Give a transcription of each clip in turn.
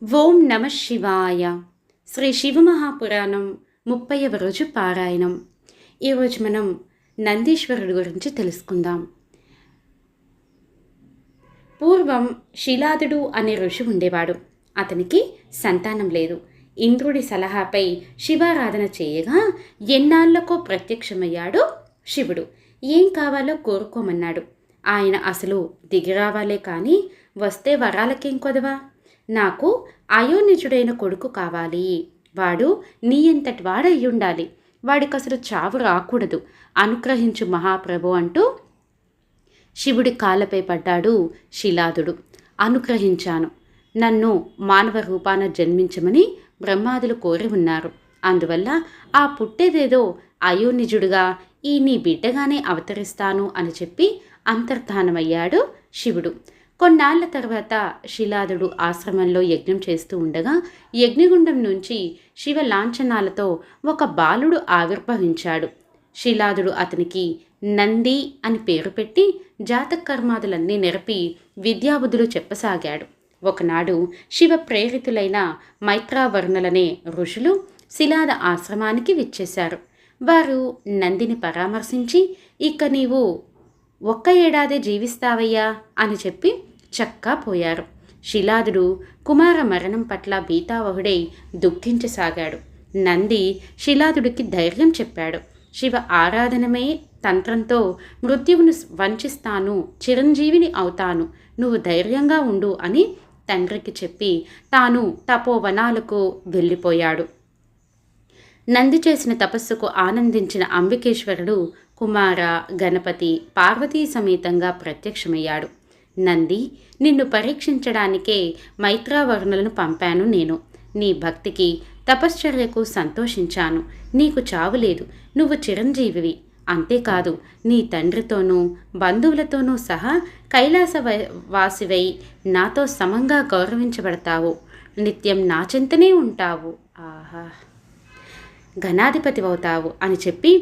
ఓం నమ శివాయ. శ్రీ శివమహాపురాణం 30వ రోజు పారాయణం. ఈరోజు మనం నందీశ్వరుడు గురించి తెలుసుకుందాం. పూర్వం శిలాదుడు అనే ఋషి ఉండేవాడు. అతనికి సంతానం లేదు. ఇంద్రుడి సలహాపై శివారాధన చేయగా ఎన్నాళ్లకో ప్రత్యక్షమయ్యాడు శివుడు. ఏం కావాలో కోరుకోమన్నాడు. ఆయన అసలు దిగిరావాలే కానీ వస్తే వరాలకేం కొదవా? నాకు అయోనిజుడైన కొడుకు కావాలి. వాడు నీ ఎంతటి వాడయ్యుండాలి. వాడికి అసలు చావు రాకూడదు. అనుగ్రహించు మహాప్రభు అంటూ శివుడి కాళ్ళపై పడ్డాడు శిలాదుడు. అనుగ్రహించాను. నన్ను మానవ రూపాన జన్మించమని బ్రహ్మాదులు కోరి ఉన్నారు. అందువల్ల ఆ పుట్టేదేదో అయోనిజుడుగా ఈ నీ బిడ్డగానే అవతరిస్తాను అని చెప్పి అంతర్ధానమయ్యాడు శివుడు. కొన్నాళ్ల తర్వాత శిలాదుడు ఆశ్రమంలో యజ్ఞం చేస్తూ ఉండగా యజ్ఞగుండం నుంచి శివ లాంఛనాలతో ఒక బాలుడు ఆవిర్భవించాడు. శిలాదుడు అతనికి నంది అని పేరు పెట్టి జాతకర్మాదులన్నీ నెరపి విద్యాబుద్ధులు చెప్పసాగాడు. ఒకనాడు శివ ప్రేరితులైన మైత్రావర్ణులనే ఋషులు శిలాద ఆశ్రమానికి విచ్చేశారు. వారు నందిని పరామర్శించి, ఇక నీవు ఒక్క ఏడాదే జీవిస్తావయ్యా అని చెప్పి చక్కా పోయారు. శిలాదుడు కుమార మరణం పట్ల భీతావహుడై దుఃఖించసాగాడు. నంది శిలాదుడికి ధైర్యం చెప్పాడు. శివ ఆరాధనమే తంత్రంతో మృత్యువును వంచిస్తాను, చిరంజీవిని అవుతాను, నువ్వు ధైర్యంగా ఉండు అని తండ్రికి చెప్పి తాను తపోవనాలకు వెళ్ళిపోయాడు. నంది చేసిన తపస్సుకు ఆనందించిన అంబికేశ్వరుడు కుమార, గణపతి, పార్వతీ సమేతంగా ప్రత్యక్షమయ్యాడు. నంది, నిన్ను పరీక్షించడానికే మైత్రావర్ణులను పంపాను నేను. నీ భక్తికి, తపశ్చర్యకు సంతోషించాను. నీకు చావు లేదు. నువ్వు చిరంజీవివి. అంతేకాదు, నీ తండ్రితోనూ బంధువులతోనూ సహా కైలాస వాసివై నాతో సమంగా గౌరవించబడతావు. నిత్యం నా చెంతనే ఉంటావు. ఆహా, గణాధిపతివవుతావు అని చెప్పి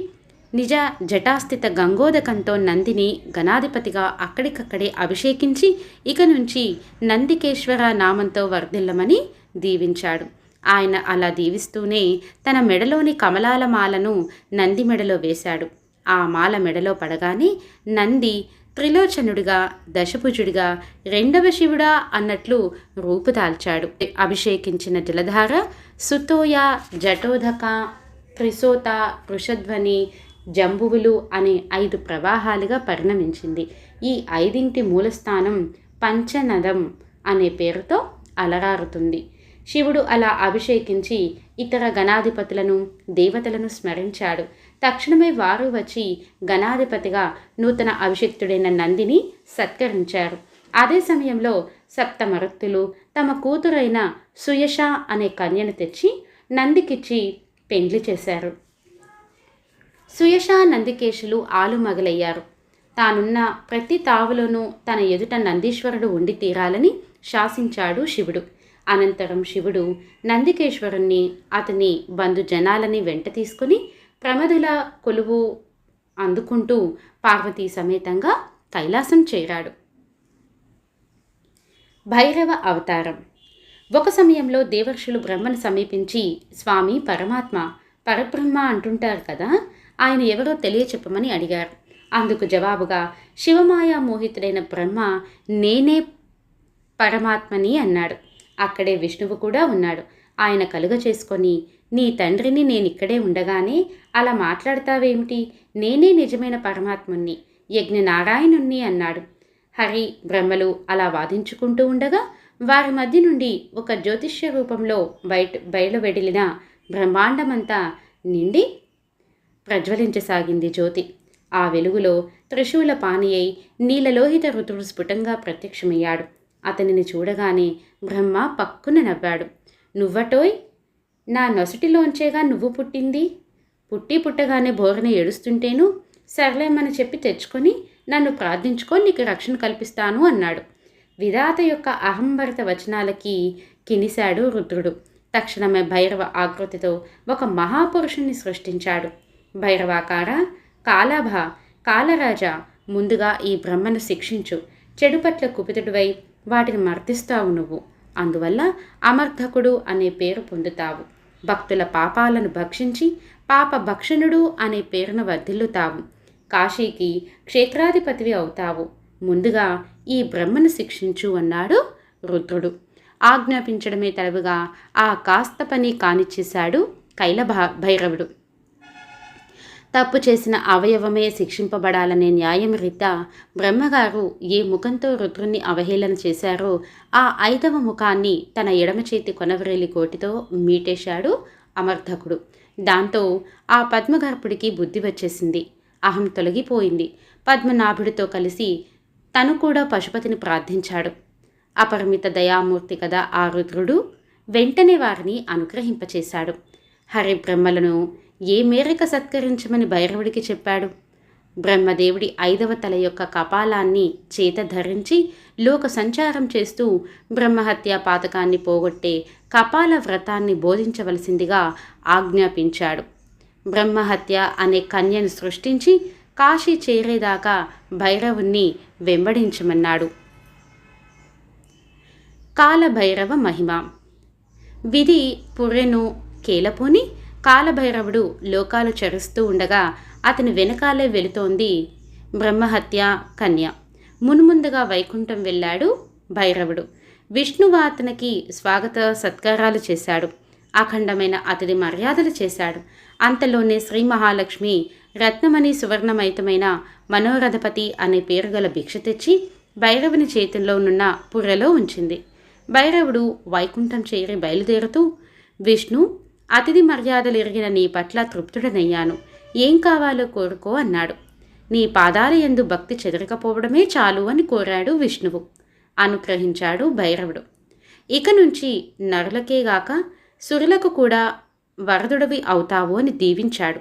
నిజ జటాస్థిత గంగోదకంతో నందిని గణాధిపతిగా అక్కడికక్కడే అభిషేకించి ఇక నుంచి నందికేశ్వర నామంతో వర్ధిల్లమని దీవించాడు. ఆయన అలా దీవిస్తూనే తన మెడలోని కమలాల మాలను నంది మెడలో వేశాడు. ఆ మాల మెడలో పడగానే నంది త్రిలోచనుడిగా, దశభుజుడిగా, రెండవ శివుడా అన్నట్లు రూపుదాల్చాడు. అభిషేకించిన జలధార సుతోయ, జటోధక, త్రిశోత, వృషధ్వని, జంబువులు అనే 5 ప్రవాహాలుగా పరిణమించింది. ఈ 5 మూలస్థానం పంచనదం అనే పేరుతో అలరారుతుంది. శివుడు అలా అభిషేకించి ఇతర గణాధిపతులను, దేవతలను స్మరించాడు. తక్షణమే వారు వచ్చి గణాధిపతిగా నూతన అభిషిక్తుడైన నందిని సత్కరించారు. అదే సమయంలో సప్తమరుత్తులు తమ కూతురైన సుయశ అనే కన్యను తెచ్చి నందికిచ్చి పెండ్లి చేశారు. సుయశ, నందికేశులు ఆలుమగలయ్యారు. తానున్న ప్రతి తావులోనూ తన ఎదుట నందీశ్వరుడు ఉండి తీరాలని శాసించాడు శివుడు. అనంతరం శివుడు నందికేశ్వరుణ్ణి, అతని బంధుజనాలని వెంట తీసుకుని ప్రమదుల కొలువు అందుకుంటూ పార్వతీ సమేతంగా కైలాసం చేరాడు. భైరవ అవతారం. ఒక సమయంలో దేవర్షులు బ్రహ్మను సమీపించి, స్వామి పరమాత్మ, పరబ్రహ్మ అంటుంటారు కదా, ఆయన ఎవరో తెలియచెప్పమని అడిగారు. అందుకు జవాబుగా శివమాయా మోహితుడైన బ్రహ్మ నేనే పరమాత్మని అన్నాడు. అక్కడే విష్ణువు కూడా ఉన్నాడు. ఆయన కలుగ చేసుకొని, నీ తండ్రిని నేనిక్కడే ఉండగానే అలా మాట్లాడతావేమిటి? నేనే నిజమైన పరమాత్ముణ్ణి, యజ్ఞనారాయణుణ్ణి అన్నాడు. హరి, బ్రహ్మలు అలా వాదించుకుంటూ ఉండగా వారి మధ్య నుండి ఒక జ్యోతిష్య రూపంలో బయలువెడిలిన బ్రహ్మాండమంతా నిండి ప్రజ్వలించసాగింది జ్యోతి. ఆ వెలుగులో త్రిశూల పాని అయి నీలలోహిత రుద్రుడు స్ఫుటంగా ప్రత్యక్షమయ్యాడు. అతనిని చూడగానే బ్రహ్మ పక్కున నవ్వాడు. నువ్వటోయ్, నా నొసటిలోంచేగా నువ్వు పుట్టింది. పుట్టగానే బోరన ఏడుస్తుంటేను సర్లేమని చెప్పి తెచ్చుకొని నన్ను ప్రార్థించుకో, నీకు రక్షణ కల్పిస్తాను అన్నాడు. విధాత యొక్క అహంభరిత వచనాలకి కినిశాడు రుద్రుడు. తక్షణమే భైరవ ఆకృతితో ఒక మహాపురుషుణ్ణి సృష్టించాడు. భైరవాకార, కాలాభ, కాలరాజా, ముందుగా ఈ బ్రహ్మను శిక్షించు. చెడు పట్ల కుపితుడివై వాటిని మర్దిస్తావు నువ్వు. అందువల్ల అమర్ధకుడు అనే పేరు పొందుతావు. భక్తుల పాపాలను భక్షించి పాప భక్షణుడు అనే పేరును వర్ధిల్లుతావు. కాశీకి క్షేత్రాధిపతివి అవుతావు. ముందుగా ఈ బ్రహ్మను శిక్షించు అన్నాడు రుద్రుడు. ఆజ్ఞాపించడమే తడవుగా ఆ కాస్త పని కానిచ్చేశాడు భైరవుడు. తప్పు చేసిన అవయవమే శిక్షింపబడాలనే న్యాయం రీత్యా బ్రహ్మగారు ఏ ముఖంతో రుద్రుణ్ణి అవహేళన చేశారో ఆ 5వ ముఖాన్ని తన ఎడమ చేతి కొనవరేలి కోటితో మీటేశాడు అమర్ధకుడు. దాంతో ఆ పద్మగర్భుడికి బుద్ధి వచ్చేసింది. అహం తొలగిపోయింది. పద్మనాభుడితో కలిసి తను కూడా పశుపతిని ప్రార్థించాడు. అపరిమిత దయామూర్తి కదా ఆ రుద్రుడు. వెంటనే వారిని అనుగ్రహింపచేశాడు. హరిబ్రహ్మలను ఏ మేరకు సత్కరించమని భైరవుడికి చెప్పాడు. బ్రహ్మదేవుడి 5వ తల యొక్క కపాలాన్ని చేత ధరించి లోక సంచారం చేస్తూ బ్రహ్మహత్యా పాతకాన్ని పోగొట్టే కపాల వ్రతాన్ని బోధించవలసిందిగా ఆజ్ఞాపించాడు. బ్రహ్మహత్య అనే కన్యను సృష్టించి కాశీ చేరేదాకా భైరవుణ్ణి వెంబడించమన్నాడు. కాలభైరవ మహిమ. విధి పుర్రెను కేలపోని కాలభైరవుడు లోకాలు చరుస్తూ ఉండగా అతని వెనకాలే వెళుతోంది బ్రహ్మహత్య కన్య. మున్ముందుగా వైకుంఠం వెళ్ళాడు భైరవుడు. విష్ణువు అతనికి స్వాగత సత్కారాలు చేశాడు. అఖండమైన అతిథి మర్యాదలు చేశాడు. అంతలోనే శ్రీ మహాలక్ష్మి రత్నమణి సువర్ణమయితమైన మనోరథపతి అనే పేరు గల భిక్ష తెచ్చి భైరవుని చేతుల్లోనున్న పుర్రెలో ఉంచింది. భైరవుడు వైకుంఠం చేరి బయలుదేరుతూ, విష్ణు, అతిథి మర్యాదలు ఎరిగిన నీ పట్ల తృప్తుడనయ్యాను. ఏం కావాలో కోరుకో అన్నాడు. నీ పాదాల యందు భక్తి చెదరకపోవడమే చాలు అని కోరాడు విష్ణువు. అనుగ్రహించాడు భైరవుడు. ఇక నుంచి నరులకేగాక సురులకు కూడా వరదుడవి అవుతావు అని దీవించాడు.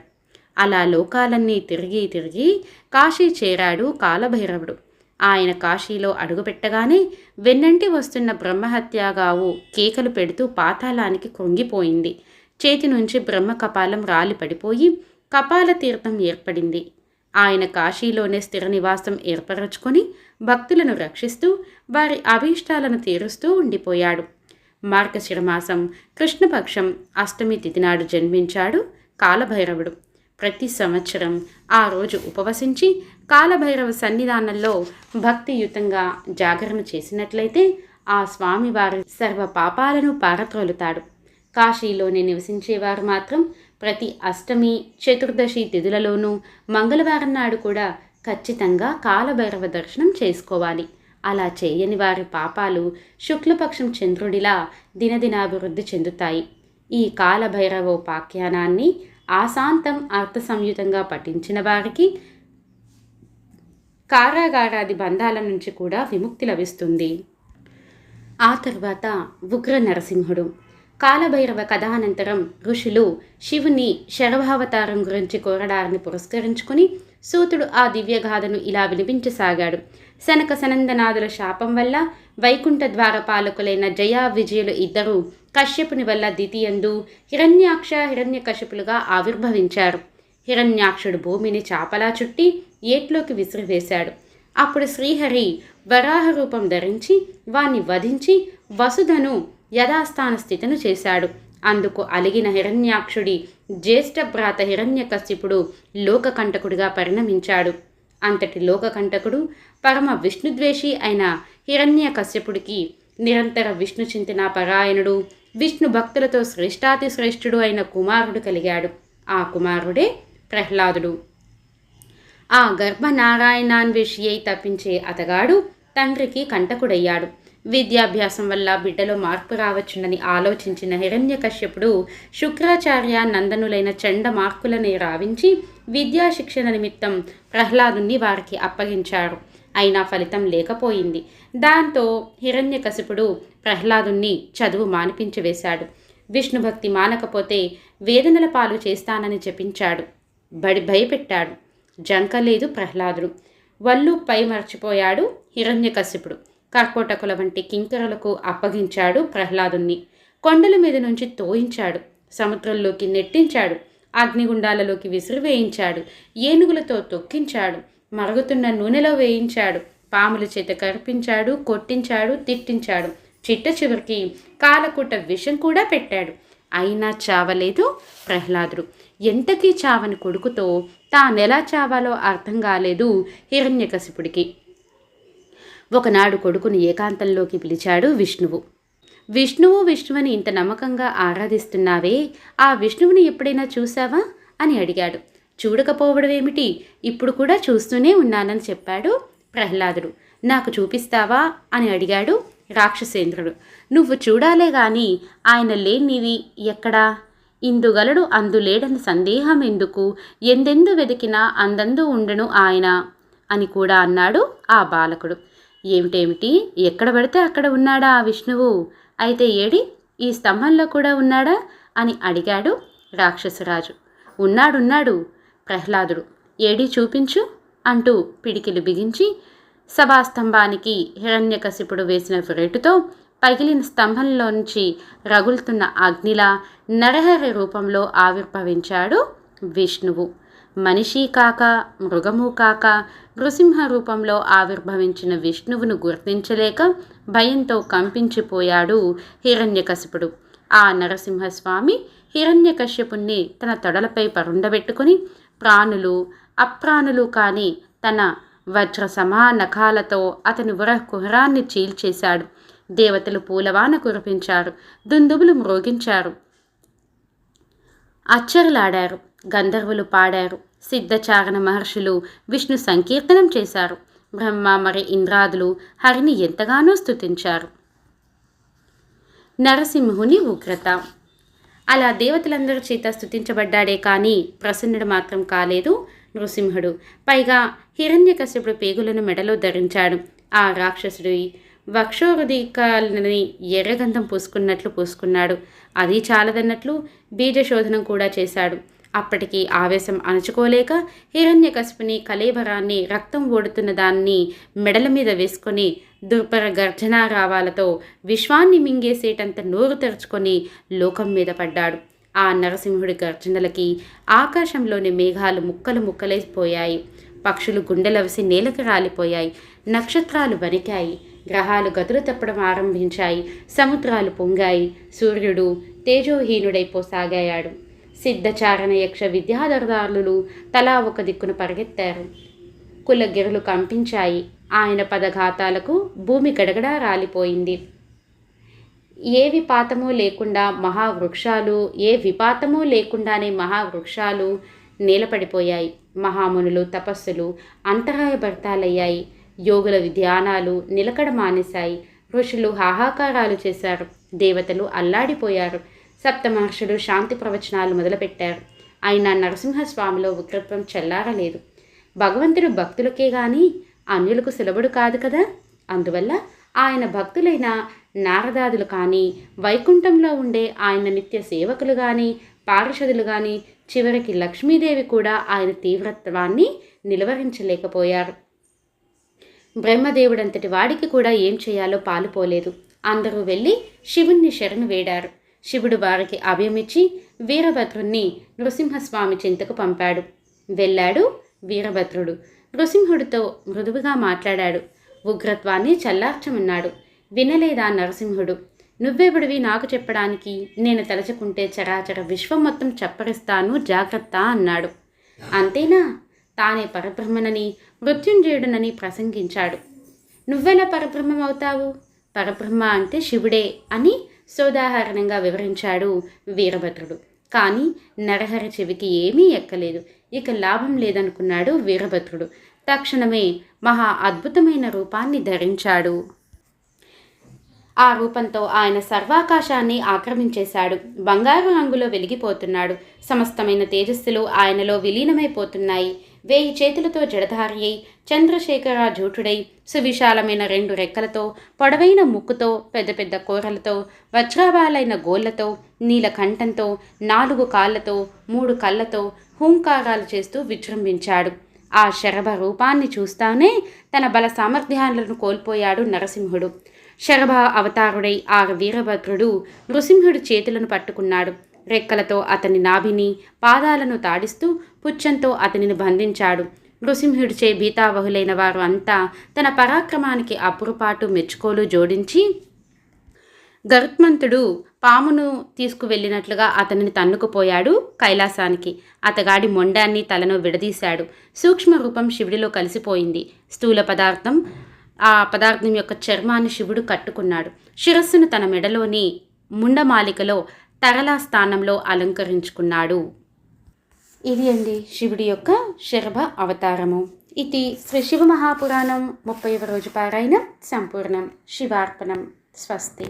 అలా లోకాలన్నీ తిరిగి తిరిగి కాశీ చేరాడు కాలభైరవుడు. ఆయన కాశీలో అడుగుపెట్టగానే వెన్నంటి వస్తున్న బ్రహ్మహత్యాగావు కేకలు పెడుతూ పాతాళానికి కృంగిపోయింది. చేతి నుంచి బ్రహ్మ కపాలం రాలి పడిపోయి కపాల తీర్థం ఏర్పడింది. ఆయన కాశీలోనే స్థిర నివాసం ఏర్పరచుకొని భక్తులను రక్షిస్తూ వారి అభీష్టాలను తీరుస్తూ ఉండిపోయాడు. మార్గశిరమాసం కృష్ణపక్షం అష్టమి తిథి నాడు జన్మించాడు కాలభైరవుడు. ప్రతి సంవత్సరం ఆ రోజు ఉపవసించి కాలభైరవ సన్నిధానంలో భక్తియుతంగా జాగరణ చేసినట్లయితే ఆ స్వామివారి సర్వ పాపాలను పారత్రోలుతాడు. కాశీలోనే నివసించేవారు మాత్రం ప్రతి అష్టమి, చతుర్దశి తిథులలోనూ మంగళవారం నాడు కూడా ఖచ్చితంగా కాలభైరవ దర్శనం చేసుకోవాలి. అలా చేయని వారి పాపాలు శుక్లపక్షం చంద్రుడిలా దినదినాభివృద్ధి చెందుతాయి. ఈ కాలభైరవోపాఖ్యానాన్ని ఆశాంతం అర్థ సంయుతంగా పఠించిన వారికి కారాగారాది బంధాల నుంచి కూడా విముక్తి లభిస్తుంది. ఆ తరువాత ఉగ్ర నరసింహుడు. కాలభైరవ కథానంతరం ఋషులు శివుని శరభావతారం గురించి కోరడాన్ని పురస్కరించుకుని సూతుడు ఆ దివ్యగాథను ఇలా వినిపించసాగాడు. శనక సనందనాథుల శాపం వల్ల వైకుంఠ ద్వారపాలకులైన జయా విజయులు ఇద్దరు కశ్యపుని వల్ల దితియందు హిరణ్యాక్ష హిరణ్యకశిపులుగా ఆవిర్భవించారు. హిరణ్యాక్షుడు భూమిని చాపలా చుట్టి ఏట్లోకి విసిరివేశాడు. అప్పుడు శ్రీహరి వరాహ రూపం ధరించి వాణ్ణి వధించి వసుధను యథాస్థాన స్థితిని చేశాడు. అందుకు అలిగిన హిరణ్యాక్షుడి జ్యేష్ఠ భ్రాత హిరణ్యకశిపుడు లోకకంటకుడిగా పరిణమించాడు. అంతటి లోకకంటకుడు పరమ విష్ణుద్వేషి అయిన హిరణ్యకశ్యపుడికి నిరంతర విష్ణు చింతన పరాయణుడు, విష్ణు భక్తులతో శ్రేష్టాతి శ్రేష్ఠుడు అయిన కుమారుడు కలిగాడు. ఆ కుమారుడే ప్రహ్లాదుడు. ఆ గర్భనారాయణాన్వేషి అయి తప్పించే అతగాడు తండ్రికి కంటకుడయ్యాడు. విద్యాభ్యాసం వల్ల బిడ్డలో మార్పు రావచ్చునని ఆలోచించిన హిరణ్యకశ్యపుడు శుక్రాచార్య నందనులైన చండ మార్కులని రావించి విద్యాశిక్షణ నిమిత్తం ప్రహ్లాదుని వారికి అప్పగించారు. అయినా ఫలితం లేకపోయింది. దాంతో హిరణ్యకశిపుడు ప్రహ్లాదుని చదువు మానిపించివేశాడు. విష్ణుభక్తి మానకపోతే వేదనల పాలు చేస్తానని చెప్పించాడు. భయపెట్టాడు. జంకలేదు ప్రహ్లాదుడు. వల్లు పై మర్చిపోయాడు హిరణ్యకశిపుడు. కర్కోటకుల వంటి కింకరులకు అప్పగించాడు ప్రహ్లాదుని. కొండల మీద నుంచి తోయించాడు. సముద్రంలోకి నెట్టించాడు. అగ్నిగుండాలలోకి విసిరివేయించాడు. ఏనుగులతో తొక్కించాడు. మరుగుతున్న నూనెలో వేయించాడు. పాముల చేత కరిపించాడు. కొట్టించాడు. తిట్టించాడు. చిట్ట చివరికి కాలకూట విషం కూడా పెట్టాడు. అయినా చావలేదు ప్రహ్లాదుడు. ఎంతకీ చావని కొడుకుతో తానెలా చావాలో అర్థం కాలేదు హిరణ్యకశిపుడికి. ఒకనాడు కొడుకుని ఏకాంతంలోకి పిలిచాడు విష్ణువు. విష్ణువుని ఇంత నమ్మకంగా ఆరాధిస్తున్నావే, ఆ విష్ణువుని ఎప్పుడైనా చూసావా అని అడిగాడు. చూడకపోవడమేమిటి, ఇప్పుడు కూడా చూస్తూనే ఉన్నానని చెప్పాడు ప్రహ్లాదుడు. నాకు చూపిస్తావా అని అడిగాడు రాక్షసేంద్రుడు. నువ్వు చూడాలే గాని ఆయన లేనివి ఎక్కడా? ఇందుగలడు అందులేడని సందేహం ఎందుకు? ఎందెందు వెతికినా అందందు ఉండను ఆయన అని కూడా అన్నాడు ఆ బాలకుడు. ఏమిటేమిటి, ఎక్కడ పడితే అక్కడ ఉన్నాడా ఆ విష్ణువు? అయితే ఏడి, ఈ స్తంభంలో కూడా ఉన్నాడా అని అడిగాడు రాక్షసరాజు. ఉన్నాడున్నాడు ప్రహ్లాదుడు. ఏడి చూపించు అంటూ పిడికిలు బిగించి సభాస్తంభానికి హిరణ్యకశిపుడు వేసిన రేటుతో పగిలిన స్తంభంలోంచి రగులుతున్న అగ్నిలా నరహరి రూపంలో ఆవిర్భవించాడు విష్ణువు. మనిషి కాక మృగము కాక నృసింహ రూపంలో ఆవిర్భవించిన విష్ణువును గుర్తించలేక భయంతో కంపించిపోయాడు హిరణ్యకశిపుడు. ఆ నరసింహస్వామి హిరణ్యకశ్యపుణ్ణి తన తొడలపై పరుండబెట్టుకుని ప్రాణులు అప్రాణులు కాని తన వజ్ర సమానఖాలతో అతని కుహరాన్ని చీల్చేశాడు. దేవతలు పూలవాన కురిపించారు, దుందుబులు మ్రోగించారు, అచ్చరులాడారు, గంధర్వులు పాడారు, సిద్ధచారణ మహర్షులు విష్ణు సంకీర్తనం చేశారు. బ్రహ్మ మరి ఇంద్రాదులు హరిని ఎంతగానో స్తుతించారు. నరసింహుని ఉగ్రత. అలా దేవతలందరి చేత స్తుతించబడ్డాడే కానీ ప్రసన్నుడు మాత్రం కాలేదు నృసింహుడు. పైగా హిరణ్యకశ్యపుడు పేగులను మెడలో ధరించాడు. ఆ రాక్షసుడి వక్షోరుదికాలని ఎర్రగంధం పూసుకున్నట్లు పూసుకున్నాడు. అది చాలదన్నట్లు బీజశోధనం కూడా చేశాడు. అప్పటికి ఆవేశం అణచుకోలేక హిరణ్యకశిపుని కళేబరాన్ని, రక్తం ఓడుతున్న దాన్ని మెడల మీద వేసుకొని దుర్భర గర్జనారావాలతో విశ్వాన్ని మింగేసేటంత నోరు తెరుచుకొని లోకం మీద పడ్డాడు. ఆ నరసింహుడి గర్జనలకి ఆకాశంలోని మేఘాలు ముక్కలు ముక్కలైపోయాయి. పక్షులు గుండెలవసి నేలకు రాలిపోయాయి. నక్షత్రాలు వణికాయి. గ్రహాలు గదులు తప్పడం ఆరంభించాయి. సముద్రాలు పొంగాయి. సూర్యుడు తేజోహీనుడైపోసాగాడు. సిద్ధచారణ యక్ష విద్యాధరదారులు తలా ఒక దిక్కున పరిగెత్తారు. కులగిరులు కంపించాయి. ఆయన పదఘాతాలకు భూమి గడగడా రాలిపోయింది. ఏ విపాతమూ లేకుండానే మహావృక్షాలు నేలపడిపోయాయి. మహామునులు తపస్సులు అంతరాయభర్తాలయ్యాయి. యోగుల ధ్యానాలు నిలకడ మానేశాయి. ఋషులు హాహాకారాలు చేశారు. దేవతలు అల్లాడిపోయారు. సప్తమహర్షులు శాంతి ప్రవచనాలు మొదలుపెట్టారు. అయినా నరసింహస్వామిలో ఉగ్రత్వం చల్లారలేదు. భగవంతుడు భక్తులకే గాని అన్యులకు సులభుడు కాదు కదా. అందువల్ల ఆయన భక్తులైన నారదాదులు కానీ, వైకుంఠంలో ఉండే ఆయన నిత్య సేవకులు కానీ, పార్షదులు కానీ, చివరికి లక్ష్మీదేవి కూడా ఆయన తీవ్రత్వాన్ని నిలువరించలేకపోయారు. బ్రహ్మదేవుడంతటి వాడికి కూడా ఏం చేయాలో పాలుపోలేదు. అందరూ వెళ్ళి శివుణ్ణి శరణు వేడారు. శివుడు వారికి అభయమిచ్చి వీరభద్రుణ్ణి నృసింహస్వామి చింతకు పంపాడు. వెళ్ళాడు వీరభద్రుడు. నృసింహుడితో మృదువుగా మాట్లాడాడు. ఉగ్రత్వాన్ని చల్లార్చమన్నాడు. వినలేదా నరసింహుడు. నువ్వెవడివి నాకు చెప్పడానికి? నేను తలచుకుంటే చరాచర విశ్వం మొత్తం చప్పరిస్తాను, జాగ్రత్త అన్నాడు. అంతేనా? తానే పరబ్రహ్మనని, మృత్యుంజయుడునని ప్రసంగించాడు. నువ్వెలా పరబ్రహ్మం అవుతావు? పరబ్రహ్మ అంటే శివుడే అని సోదాహరణంగా వివరించాడు వీరభద్రుడు. కానీ నరహరి చెవికి ఏమీ ఎక్కలేదు. ఇక లాభం లేదనుకున్నాడు వీరభద్రుడు. తక్షణమే మహా అద్భుతమైన రూపాన్ని ధరించాడు. ఆ రూపంతో ఆయన సర్వాకాశాన్ని ఆక్రమించేశాడు. బంగారు రంగులో వెలిగిపోతున్నాడు. సమస్తమైన తేజస్సులు ఆయనలో విలీనమైపోతున్నాయి. 1000 చేతులతో జడధారి అయి, చంద్రశేఖర జూటుడై, సువిశాలమైన 2 రెక్కలతో, పొడవైన ముక్కుతో, పెద్ద పెద్ద కూరలతో, వజ్రాబాలైన గోళ్లతో, నీలకంఠంతో, 4 కాళ్లతో, 3 కళ్ళతో హూంకారాలు చేస్తూ విజృంభించాడు. ఆ శరభ రూపాన్ని చూస్తానే తన బల సామర్థ్యాలను కోల్పోయాడు నరసింహుడు. శరభ అవతారుడై ఆ వీరభద్రుడు నృసింహుడి చేతులను పట్టుకున్నాడు. రెక్కలతో అతని నాభిని, పాదాలను తాడిస్తూ పుచ్చంతో అతనిని బంధించాడు. నృసింహుడిచే భీతావహులైన వారు అంతా తన పరాక్రమానికి అప్పురుపాటు మెచ్చుకోలు జోడించి గరుత్మంతుడు పామును తీసుకువెళ్ళినట్లుగా అతనిని తన్నుకుపోయాడు కైలాసానికి. అతగాడి మొండాన్ని తలను విడదీశాడు. సూక్ష్మ రూపం శివుడిలో కలిసిపోయింది. స్థూల పదార్థం ఆ పదార్థం యొక్క చర్మాన్ని శివుడు కట్టుకున్నాడు. శిరస్సును తన మెడలోని ముండమాలికలో తరలా స్థానంలో అలంకరించుకున్నాడు. ఇది అండి శివుడి యొక్క శరభ అవతారము. ఇది శ్రీ శివ మహాపురాణం 30వ రోజు పారాయణం సంపూర్ణం. శివార్పణం. స్వస్తి.